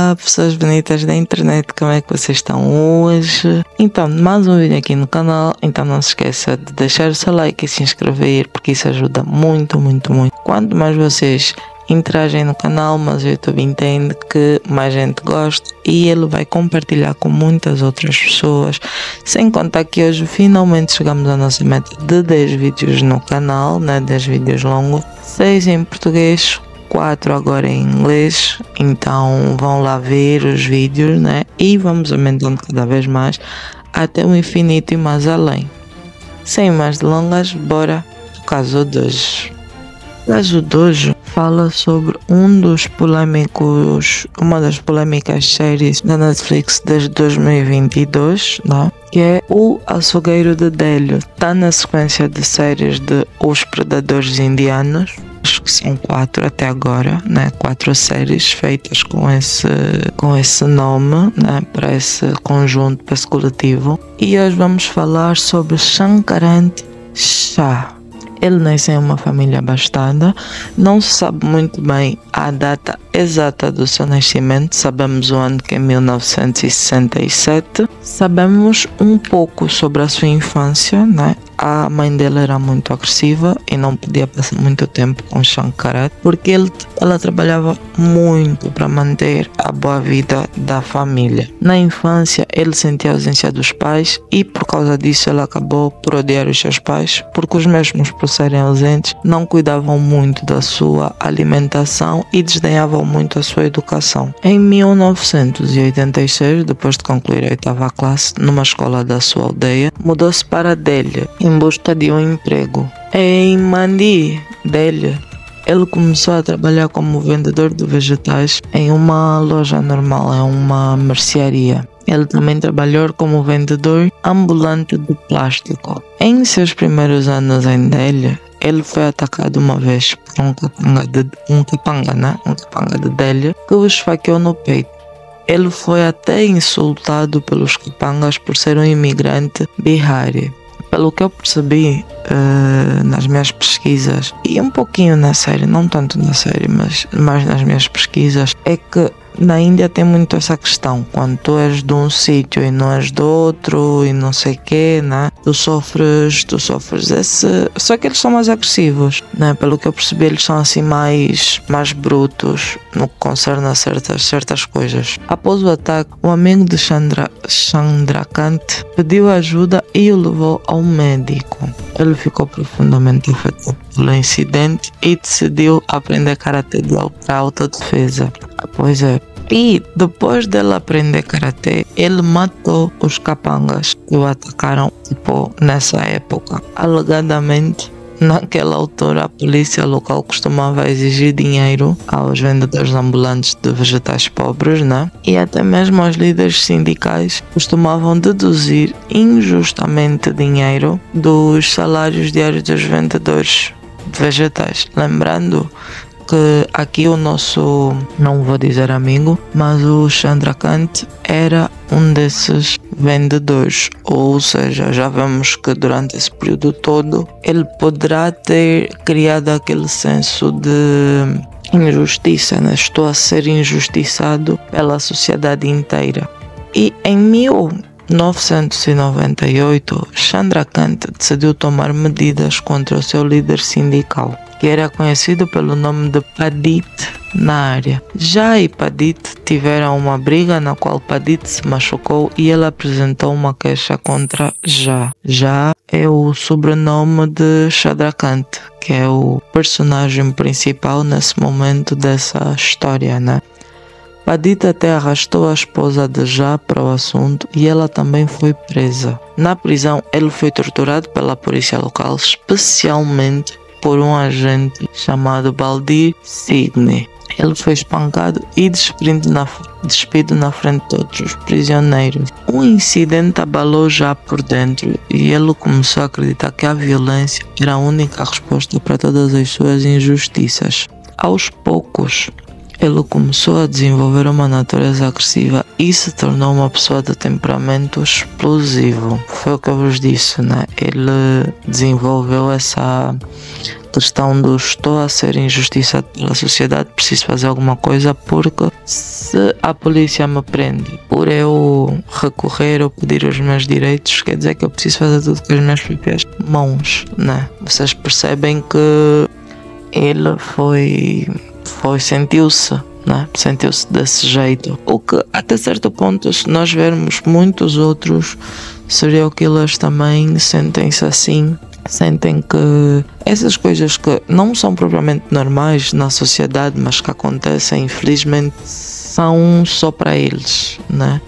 Olá, pessoas bonitas da internet, como é que vocês estão hoje? Então, mais um vídeo aqui no canal, então não se esqueça de deixar o seu like e se inscrever, porque isso ajuda muito. Quanto mais vocês interagem no canal, mas o YouTube entende que mais gente gosta e ele vai compartilhar com muitas outras pessoas. Sem contar que hoje finalmente chegamos à nossa meta de 10 vídeos no canal, né? 10 vídeos longos, 6 em português, 4 agora em inglês, então vão lá ver os vídeos, né? E vamos aumentando cada vez mais até o infinito e mais além. Sem mais delongas, bora ao caso de hoje. O caso de hoje fala sobre uma das polêmicas séries da Netflix desde 2022, né? Que é O Açougueiro de Délio. Está na sequência de séries de Os Predadores Indianos. Acho que são 4 até agora, né? 4 séries feitas com esse nome, né? Para esse conjunto, para esse coletivo. E hoje vamos falar sobre Shankaran Shah. Ele nasceu em uma família abastada, não se sabe muito bem a data exata do seu nascimento, sabemos o ano que é 1967, sabemos um pouco sobre a sua infância, né? A mãe dele era muito agressiva e não podia passar muito tempo com Shankaran, porque ela trabalhava muito para manter a boa vida da família. Na infância, ele sentia a ausência dos pais e por causa disso ele acabou por odiar os seus pais, porque os mesmos, por serem ausentes, não cuidavam muito da sua alimentação e desdenhavam muito a sua educação. Em 1986, depois de concluir a 8ª classe numa escola da sua aldeia, mudou-se para Delhi em busca de um emprego. Em Mandi, Delhi, ele começou a trabalhar como vendedor de vegetais em uma loja normal, em uma mercearia. Ele também trabalhou como vendedor ambulante de plástico. Em seus primeiros anos em Delhi, ele foi atacado uma vez por um capanga de Delhi que o esfaqueou no peito. Ele foi até insultado pelos capangas por ser um imigrante bihari. Pelo que eu percebi nas minhas pesquisas, e um pouquinho na série, não tanto na série, mas mais nas minhas pesquisas, é que na Índia tem muito essa questão, quando tu és de um sítio e não és do outro e não sei o quê, né? Tu sofres esse... Só que eles são mais agressivos, né? Pelo que eu percebi, eles são assim mais brutos no que concerne a certas coisas. Após o ataque, o amigo de Chandrakant pediu ajuda e o levou ao médico. Ele ficou profundamente afetado pelo incidente e decidiu aprender karatê para autodefesa. Pois é. E depois dele aprender karatê, ele matou os capangas que o atacaram, nessa época. Alegadamente, naquela altura, a polícia local costumava exigir dinheiro aos vendedores ambulantes de vegetais pobres, né? E até mesmo os líderes sindicais costumavam deduzir injustamente dinheiro dos salários diários dos vendedores de vegetais. Lembrando que aqui o nosso, não vou dizer amigo, mas o Chandrakant era um desses vendedores, ou seja, já vemos que durante esse período todo ele poderá ter criado aquele senso de injustiça, né? Estou a ser injustiçado pela sociedade inteira. E em 1998, Chandrakant decidiu tomar medidas contra o seu líder sindical, que era conhecido pelo nome de Padit na área. Já e Padit tiveram uma briga na qual Padit se machucou e ele apresentou uma queixa contra Já. Já é o sobrenome de Chandrakant, que é o personagem principal nesse momento dessa história, né? Padit até arrastou a esposa de Já para o assunto e ela também foi presa. Na prisão, ele foi torturado pela polícia local, especialmente por um agente chamado Baldir Sidney. Ele foi espancado e despido na frente de outros prisioneiros. O incidente abalou Já por dentro e ele começou a acreditar que a violência era a única resposta para todas as suas injustiças. Aos poucos, ele começou a desenvolver uma natureza agressiva e se tornou uma pessoa de temperamento explosivo. Foi o que eu vos disse, né? Ele desenvolveu essa questão do estou a ser injustiçado pela sociedade, preciso fazer alguma coisa porque se a polícia me prende por eu recorrer ou pedir os meus direitos, quer dizer que eu preciso fazer tudo com as minhas próprias mãos, né? Vocês percebem que ele sentiu-se, né? Sentiu-se desse jeito. O que, até certo ponto, se nós vermos muitos outros serial killers também sentem-se assim. Sentem que essas coisas que não são propriamente normais na sociedade, mas que acontecem, infelizmente, são só para eles, né?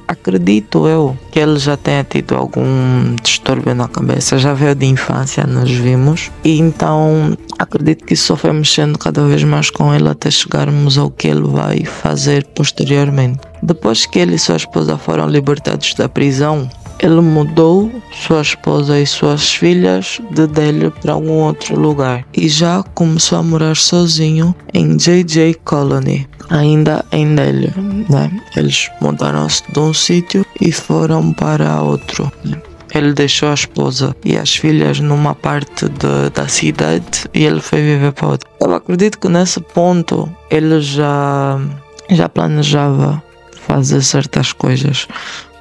Acredito eu que ele já tenha tido algum distúrbio na cabeça, já veio de infância, nós vimos, e então acredito que isso só foi mexendo cada vez mais com ele até chegarmos ao que ele vai fazer posteriormente. Depois que ele e sua esposa foram libertados da prisão, ele mudou sua esposa e suas filhas de Delhi para algum outro lugar e já começou a morar sozinho em JJ Colony, ainda em Delhi, né? Eles mudaram-se de um sítio e foram para outro, né? Ele deixou a esposa e as filhas numa parte da cidade e ele foi viver para outra. Eu acredito que nesse ponto ele já planejava fazer certas coisas.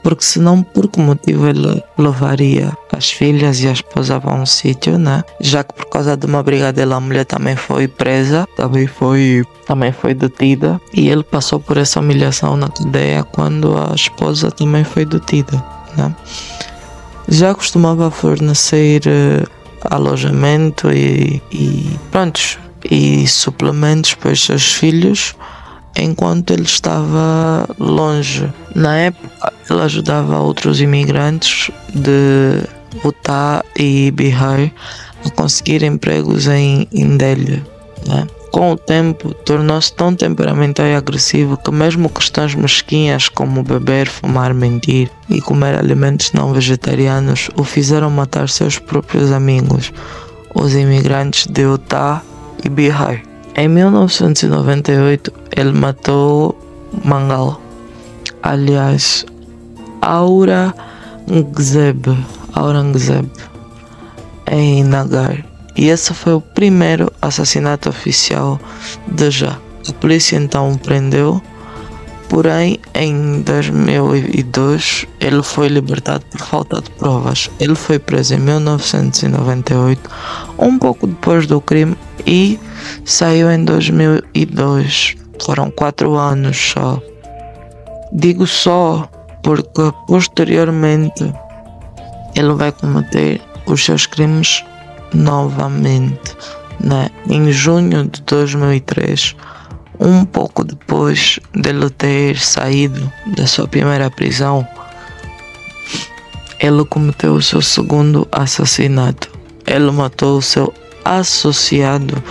Porque senão, por que motivo ele levaria as filhas e a esposa para um sítio, né? Já que por causa de uma briga dele a mulher também foi presa, também foi detida. E ele passou por essa humilhação na cadeia quando a esposa também foi detida, né? Já costumava fornecer alojamento e suplementos para os seus filhos enquanto ele estava longe. Na época, ele ajudava outros imigrantes de Utah e Bihar a conseguir empregos em Delhi, né? Com o tempo, tornou-se tão temperamental e agressivo que mesmo questões mesquinhas como beber, fumar, mentir e comer alimentos não vegetarianos o fizeram matar seus próprios amigos, os imigrantes de Utah e Bihar. Em 1998, ele matou Mangal, aliás, Aurangzeb, em Nagar. E esse foi o primeiro assassinato oficial de Jah. A polícia então o prendeu, porém em 2002 ele foi libertado por falta de provas. Ele foi preso em 1998, um pouco depois do crime, e saiu em 2002. Foram 4 anos só. Digo só porque posteriormente ele vai cometer os seus crimes novamente, né? Em junho de 2003, um pouco depois dele ter saído da sua primeira prisão, ele cometeu o seu segundo assassinato. Ele matou o seu associado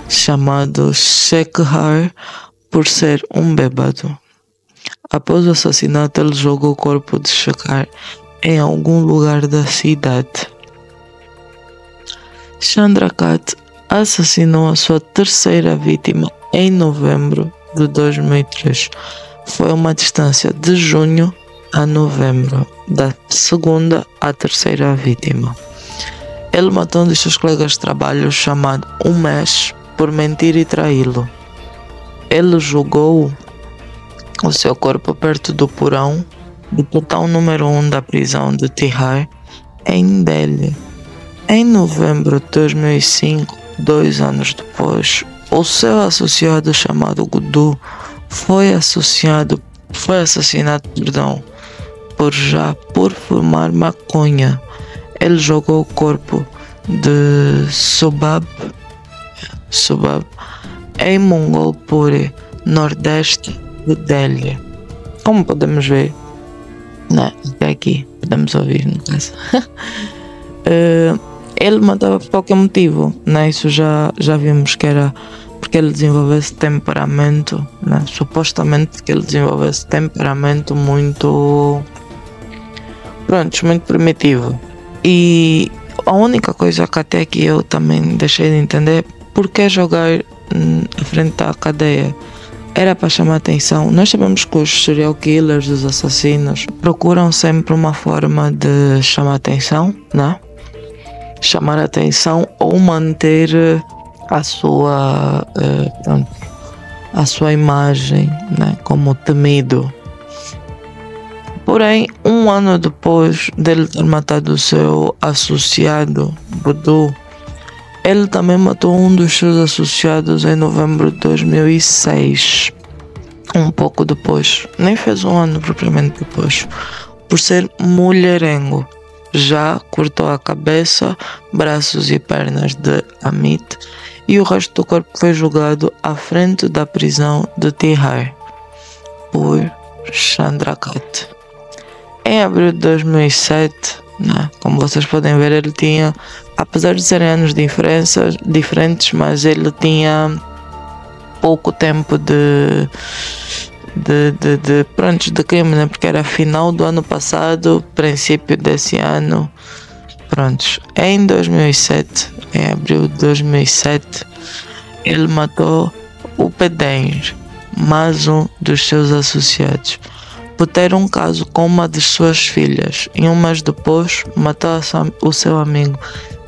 chamado Shekhar por ser um bêbado. Após o assassinato, ele jogou o corpo de Shekhar em algum lugar da cidade. Chandra Kat assassinou a sua terceira vítima em novembro de 2003. Foi uma distância de junho a novembro, da segunda à terceira vítima. Ele matou um de seus colegas de trabalho chamado Umesh por mentir e traí-lo. Ele jogou o seu corpo perto do portão número 1 da prisão de Tihar, em Delhi. Em novembro de 2005, 2 anos depois, o seu associado chamado Gudu foi assassinado por fumar maconha. Ele jogou o corpo de Subab em Mongolpuri, nordeste de Delhi. Como podemos ver, né? Até aqui podemos ouvir, no caso. Ele matava por qualquer motivo, né? Isso já vimos que era porque ele desenvolveu esse temperamento, né? Supostamente porque ele desenvolveu esse temperamento muito primitivo. E a única coisa que até aqui eu também deixei de entender, por que jogar à frente da cadeia? Era para chamar atenção. Nós sabemos que os serial killers, os assassinos, procuram sempre uma forma de chamar atenção, né? Chamar atenção ou manter a sua a sua imagem, né, como temido. Porém, um ano depois dele ter matado o seu associado, Boudou, ele também matou um dos seus associados em novembro de 2006. Um pouco depois, nem fez um ano propriamente depois, por ser mulherengo. Já cortou a cabeça, braços e pernas de Amit e o resto do corpo foi jogado à frente da prisão de Tihar por Chandrakat. Em abril de 2007, né, como vocês podem ver, ele tinha, apesar de serem anos diferentes, mas ele tinha pouco tempo de crime, né? Porque era final do ano passado, princípio desse ano. Prontos. Em 2007, em abril de 2007, ele matou o Pedenge, mais um dos seus associados, por ter um caso com uma de suas filhas, e um mês depois matou o seu amigo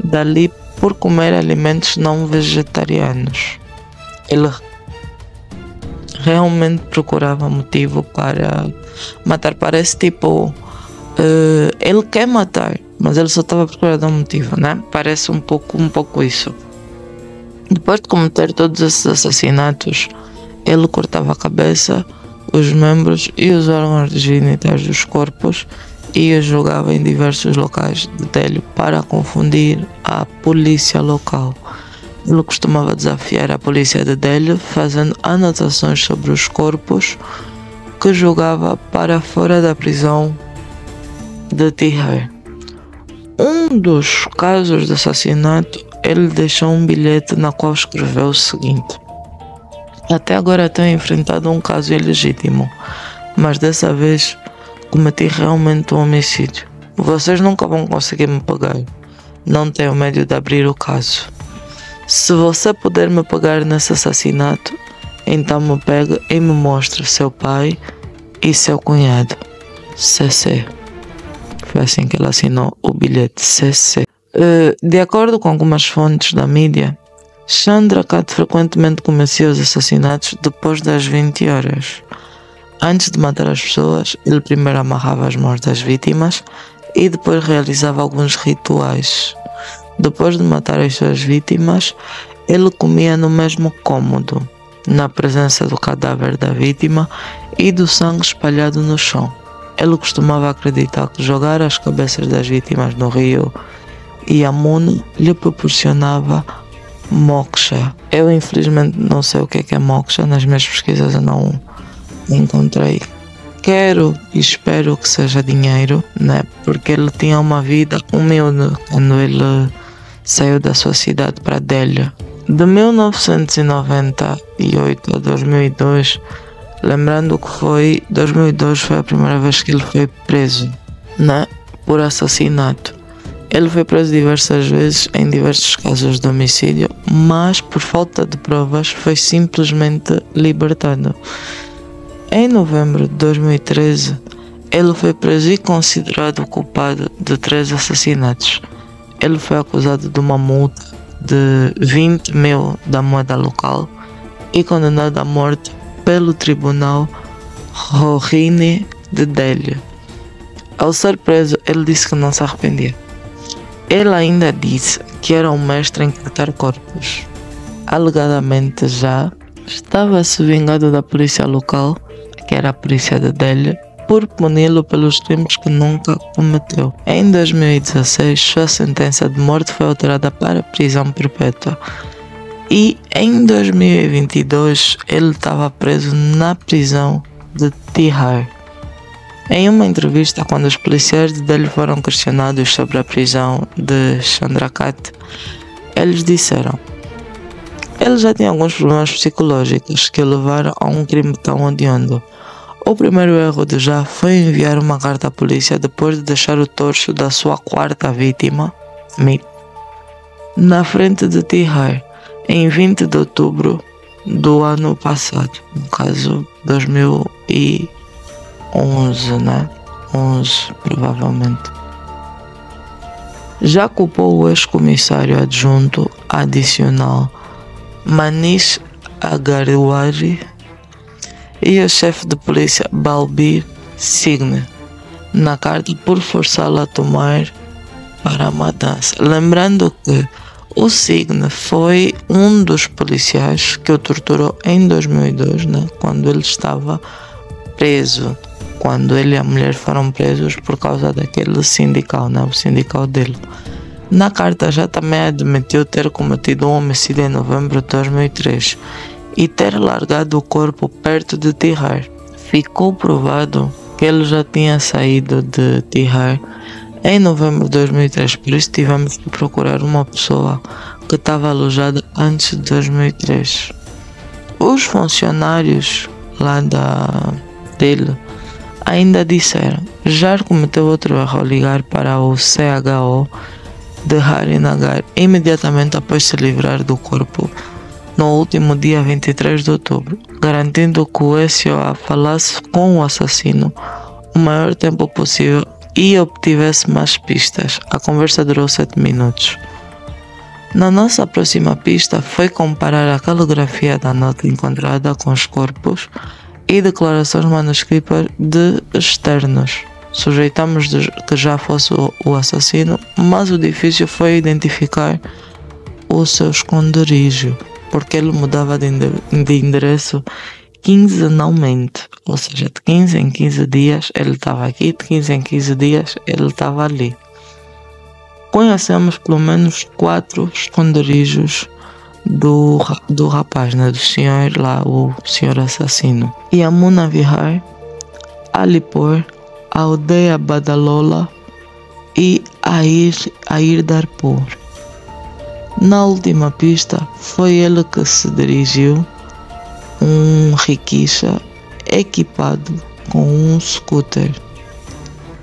Dali por comer alimentos não vegetarianos. Ele realmente procurava motivo para matar. Parece tipo, ele quer matar, mas ele só estava procurando um motivo, né? Parece um pouco isso. Depois de cometer todos esses assassinatos, ele cortava a cabeça, os membros e os órgãos genitais dos corpos e os jogava em diversos locais de Delhi para confundir a polícia local. Ele costumava desafiar a polícia de Delhi fazendo anotações sobre os corpos que jogava para fora da prisão de Tihar. Um dos casos de assassinato, ele deixou um bilhete na qual escreveu o seguinte: até agora tenho enfrentado um caso ilegítimo, mas dessa vez cometi realmente um homicídio. Vocês nunca vão conseguir me pagar. Não tenho medo de abrir o caso. Se você puder me pagar nesse assassinato, então me pega e me mostre seu pai e seu cunhado. CC. Foi assim que ele assinou o bilhete, CC. De acordo com algumas fontes da mídia, Chandrakat frequentemente cometia os assassinatos depois das 20 horas. Antes de matar as pessoas, ele primeiro amarrava as mãos das vítimas e depois realizava alguns rituais. Depois de matar as suas vítimas, ele comia no mesmo cômodo, na presença do cadáver da vítima e do sangue espalhado no chão. Ele costumava acreditar que jogar as cabeças das vítimas no rio Yamuna lhe proporcionava moksha. Eu infelizmente não sei o que é moksha, nas minhas pesquisas eu não encontrei. Quero e espero que seja dinheiro, né? Porque ele tinha uma vida humilde quando ele saiu da sua cidade para Delhi. De 1998 a 2002, lembrando que 2002 foi a primeira vez que ele foi preso, né? Por assassinato. Ele foi preso diversas vezes em diversos casos de homicídio, mas por falta de provas foi simplesmente libertado. Em novembro de 2013, ele foi preso e considerado culpado de 3 assassinatos. Ele foi acusado de uma multa de 20 mil da moeda local e condenado à morte pelo tribunal Rohini de Delhi. Ao ser preso, ele disse que não se arrependia. Ele ainda disse que era um mestre em cortar corpos. Alegadamente já estava se vingando da polícia local, que era a polícia de Delhi, por puni-lo pelos crimes que nunca cometeu. Em 2016, sua sentença de morte foi alterada para prisão perpétua. E em 2022, ele estava preso na prisão de Tihar. Em uma entrevista, quando os policiais de Delhi foram questionados sobre a prisão de Chandrakat, eles disseram: ele já tinha alguns problemas psicológicos que o levaram a um crime tão hediondo. O primeiro erro de Já foi enviar uma carta à polícia depois de deixar o torso da sua 4ª vítima, Amit, na frente de Tihar, em 20 de outubro do ano passado, no caso 2011, né? 11 provavelmente. Já culpou o ex-comissário adjunto adicional Manish Agarwari e o chefe de polícia Balbir Singh na carta por forçá-la a tomar para a matança. Lembrando que o Singh foi um dos policiais que o torturou em 2002, né, quando ele estava preso, quando ele e a mulher foram presos por causa daquele sindical, né, o sindical dele. Na carta já também admitiu ter cometido um homicídio em novembro de 2003 e ter largado o corpo perto de Tihar. Ficou provado que ele já tinha saído de Tihar em novembro de 2003, por isso tivemos que procurar uma pessoa que estava alojada antes de 2003. Os funcionários lá dele ainda disseram: já cometeu outro erro ao ligar para o CHO de Harinagar imediatamente após se livrar do corpo no último dia 23 de outubro, garantindo que o SOA falasse com o assassino o maior tempo possível e obtivesse mais pistas. A conversa durou 7 minutos. Na nossa próxima pista foi comparar a caligrafia da nota encontrada com os corpos e declarações manuscritas de externos. Sujeitamos que já fosse o assassino, mas o difícil foi identificar o seu esconderijo, porque ele mudava de endereço quinzenalmente, ou seja, de 15 em 15 dias ele estava aqui, de 15 em 15 dias ele estava ali. Conhecemos pelo menos 4 esconderijos do rapaz, né, do senhor lá, o senhor assassino: Yamuna Vihar, Alipur, Aldeia Badalola e Airdarpur. Na última pista foi ele que se dirigiu um rickshaw equipado com um scooter.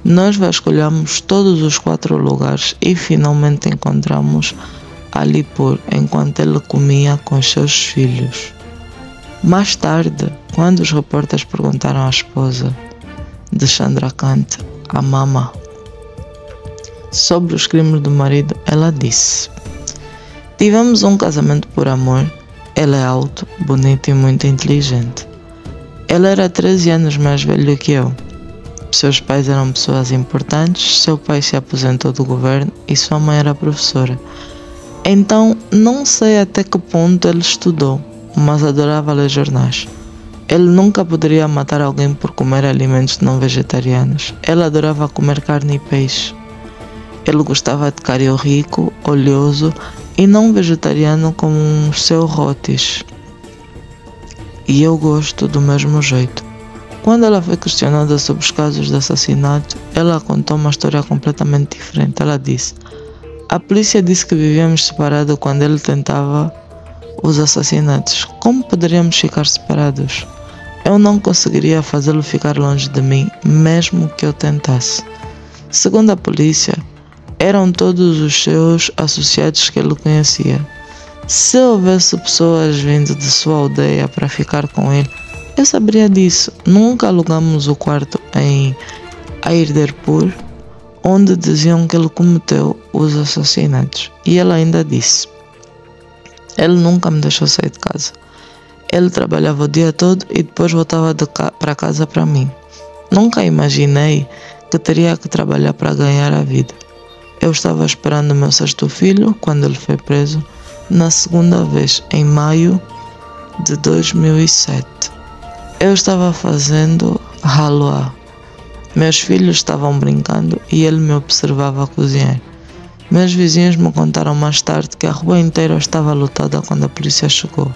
Nós vasculhamos todos os 4 lugares e finalmente encontramos Alipur enquanto ele comia com seus filhos. Mais tarde, quando os repórteres perguntaram à esposa de Chandrakant, a Mama, sobre os crimes do marido, ela disse: tivemos um casamento por amor. Ele é alto, bonito e muito inteligente. Ele era 13 anos mais velho que eu. Seus pais eram pessoas importantes, seu pai se aposentou do governo e sua mãe era professora. Então, não sei até que ponto ele estudou, mas adorava ler jornais. Ele nunca poderia matar alguém por comer alimentos não vegetarianos. Ele adorava comer carne e peixe. Ele gostava de caril rico, oleoso e não vegetariano como um seu rotis. E eu gosto do mesmo jeito. Quando ela foi questionada sobre os casos de assassinato, ela contou uma história completamente diferente. Ela disse: a polícia disse que vivíamos separados quando ele tentava os assassinatos. Como poderíamos ficar separados? Eu não conseguiria fazê-lo ficar longe de mim, mesmo que eu tentasse. Segundo a polícia, eram todos os seus associados que ele conhecia. Se houvesse pessoas vindo de sua aldeia para ficar com ele, eu saberia disso. Nunca alugamos o quarto em Airdarpur, onde diziam que ele cometeu os assassinatos. E ele ainda disse: ele nunca me deixou sair de casa. Ele trabalhava o dia todo e depois voltava para casa para mim. Nunca imaginei que teria que trabalhar para ganhar a vida. Eu estava esperando o meu 6º filho quando ele foi preso, na segunda vez, em maio de 2007. Eu estava fazendo halwa. Meus filhos estavam brincando e ele me observava cozinhar. Meus vizinhos me contaram mais tarde que a rua inteira estava lotada quando a polícia chegou.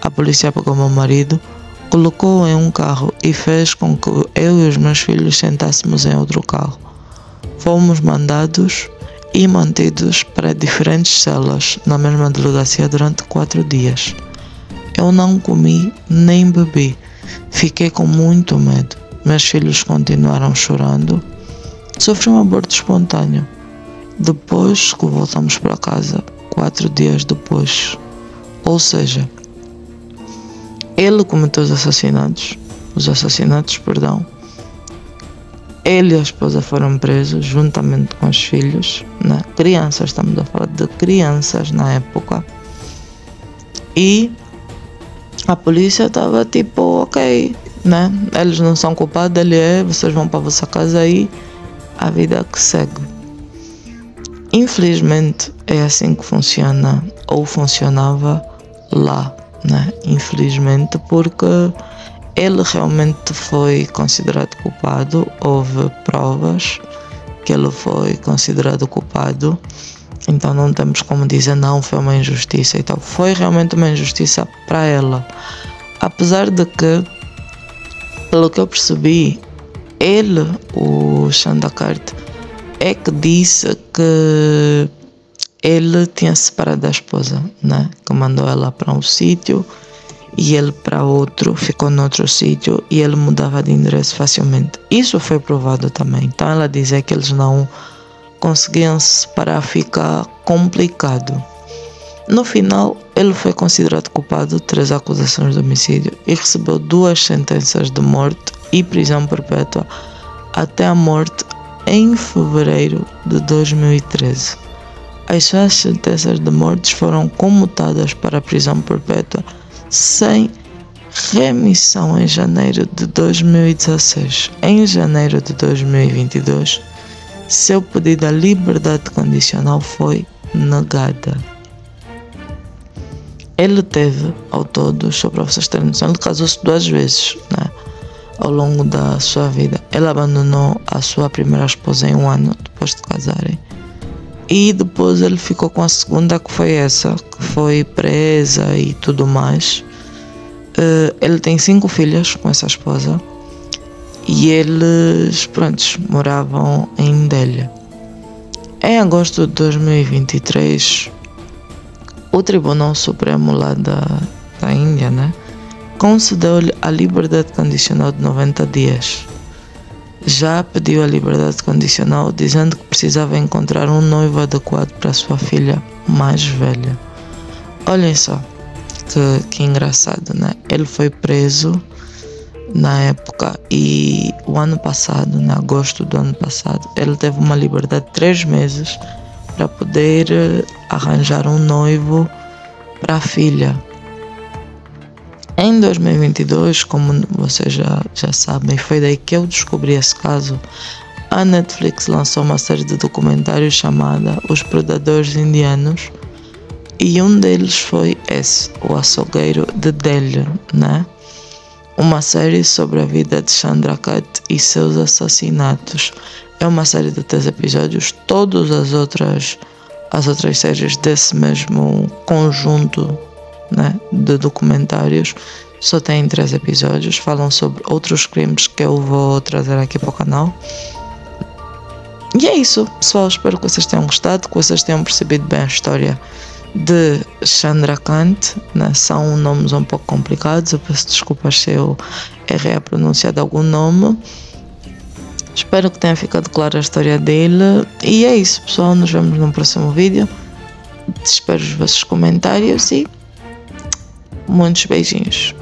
A polícia pegou meu marido, colocou-o em um carro e fez com que eu e os meus filhos sentássemos em outro carro. Fomos mandados e mantidos para diferentes celas na mesma delegacia durante 4 dias. Eu não comi nem bebi. Fiquei com muito medo. Meus filhos continuaram chorando. Sofri um aborto espontâneo. Depois que voltamos para casa, 4 dias depois. Ou seja, ele cometeu os assassinatos. Ele e a esposa foram presos juntamente com os filhos, né? Crianças, estamos a falar de crianças na época. E A polícia estava tipo, ok, né? Eles não são culpados, ele é, vocês vão para a vossa casa aí, a vida que segue. Infelizmente é assim que funciona, ou funcionava lá, né? Infelizmente, porque ele realmente foi considerado culpado, houve provas que ele foi considerado culpado, então não temos como dizer não, foi uma injustiça e tal. Foi realmente uma injustiça para ela, apesar de que, pelo que eu percebi, ele, o Shandakart, é que disse que ele tinha separado da esposa, né? Que mandou ela para um sítio e ele para outro, ficou noutro sítio e ele mudava de endereço facilmente. Isso foi provado também. Então ela dizia que eles não conseguiam se separar, fica complicado. No final, ele foi considerado culpado de 3 acusações de homicídio e recebeu 2 sentenças de morte e prisão perpétua até a morte em fevereiro de 2013. As suas sentenças de morte foram comutadas para a prisão perpétua sem remissão em janeiro de 2016. Em janeiro de 2022, seu pedido à liberdade condicional foi negada. Ele teve, ao todo, só para vocês terem noção, ele casou-se 2 vezes, né? Ao longo da sua vida. Ele abandonou a sua primeira esposa em 1 ano depois de casarem. E depois ele ficou com a segunda, que foi essa, que foi presa e tudo mais. Ele tem 5 filhas com essa esposa. E eles, prontos, moravam em Delhi. Em agosto de 2023, o Tribunal Supremo lá da Índia, né, concedeu-lhe a liberdade condicional de 90 dias. Já pediu a liberdade condicional dizendo que precisava encontrar um noivo adequado para a sua filha mais velha. Olhem só, que engraçado, né? Ele foi preso na época e o ano passado, em agosto do ano passado, ele teve uma liberdade de 3 meses para poder arranjar um noivo para a filha. Em 2022, como vocês já sabem, foi daí que eu descobri esse caso, a Netflix lançou uma série de documentários chamada Os Predadores Indianos e um deles foi esse, O Açougueiro de Delhi, né? Uma série sobre a vida de Chandrakant e seus assassinatos. É uma série de 3 episódios, todas as outras séries desse mesmo conjunto, né, de documentários só têm 3 episódios, falam sobre outros crimes que eu vou trazer aqui para o canal. E é isso, pessoal, espero que vocês tenham gostado, que vocês tenham percebido bem a história de Chandrakant, né? São nomes um pouco complicados, eu peço desculpas se eu errei a pronúncia de algum nome. Espero que tenha ficado clara a história dele. E é isso, pessoal, nos vemos no próximo vídeo. Espero os vossos comentários e muitos beijinhos.